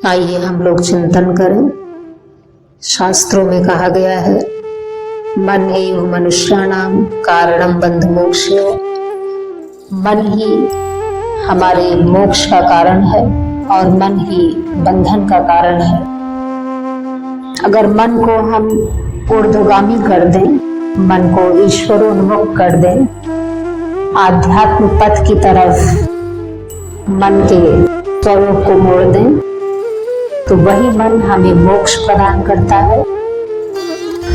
आइए हम लोग चिंतन करें। शास्त्रों में कहा गया है, मन एव मनुष्याणाम कारणम बंध मोक्षो। मन ही हमारे मोक्ष का कारण है और मन ही बंधन का कारण है। अगर मन को हम ऊर्ध्वगामी कर दें, मन को ईश्वरोन्मुख कर दें, आध्यात्म पथ की तरफ मन के स्वरूप को मोड़ दें, तो वही मन हमें मोक्ष प्रदान करता है।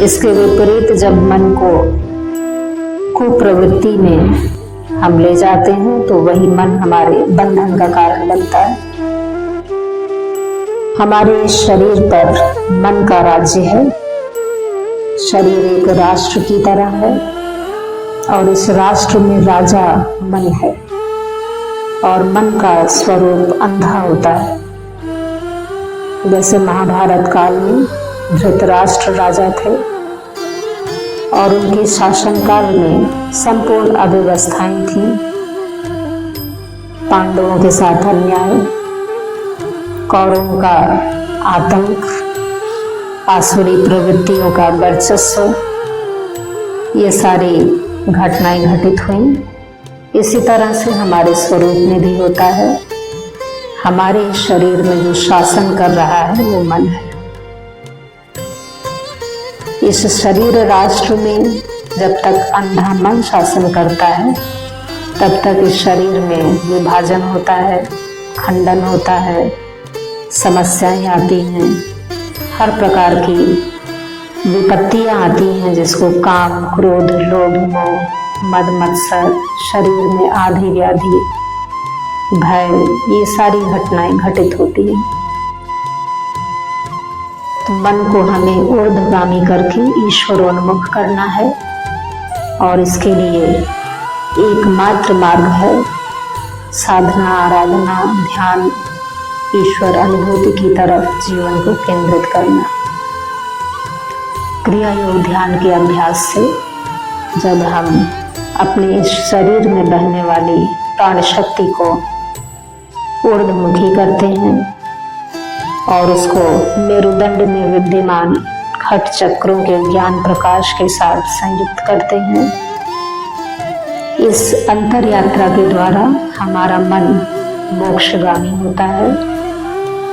इसके विपरीत जब मन को कुप्रवृत्ति में हम ले जाते हैं तो वही मन हमारे बंधन का कारण बनता है। हमारे शरीर पर मन का राज्य है। शरीर एक राष्ट्र की तरह है और इस राष्ट्र में राजा मन है और मन का स्वरूप अंधा होता है। जैसे महाभारत काल में धृतराष्ट्र राजा थे और उनके शासनकाल में संपूर्ण अव्यवस्थाएं थी। पांडवों के साथ अन्याय, कौरवों का आतंक, आसुरी प्रवृत्तियों का वर्चस्व, ये सारी घटनाएं घटित हुई। इसी तरह से हमारे स्वरूप में भी होता है। हमारे शरीर में जो शासन कर रहा है वो मन है। इस शरीर राष्ट्र में जब तक अंधा मन शासन करता है तब तक इस शरीर में विभाजन होता है, खंडन होता है, समस्याएं आती हैं, हर प्रकार की विपत्तियां आती हैं, जिसको काम, क्रोध, लोभ, मोह, मद मत्सर, शरीर में आदि व्याधि, भय, ये सारी घटनाएं घटित होती हैं। तो मन को हमें ऊर्ध्वगामी करके ईश्वरोन्मुख करना है और इसके लिए एकमात्र मार्ग है साधना, आराधना, ध्यान, ईश्वर अनुभूति की तरफ जीवन को केंद्रित करना। क्रिया योग ध्यान के अभ्यास से जब हम अपने इस शरीर में बहने वाली प्राण शक्ति को ऊर्ध्वमुखी करते हैं और उसको मेरुदंड में विद्यमान खट चक्रों के ज्ञान प्रकाश के साथ संयुक्त करते हैं, इस अंतर यात्रा के द्वारा हमारा मन मोक्षगामी होता है।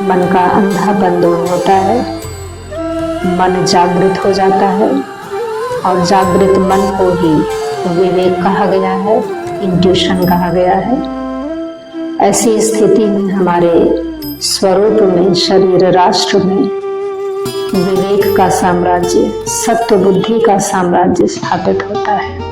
मन का अंधापन दूर होता है, मन जागृत हो जाता है और जागृत मन को ही विवेक कहा गया है, इंट्यूशन कहा गया है। ऐसी स्थिति में हमारे स्वरूप में, शरीर राष्ट्र में विवेक का साम्राज्य, सत्व बुद्धि का साम्राज्य स्थापित होता है।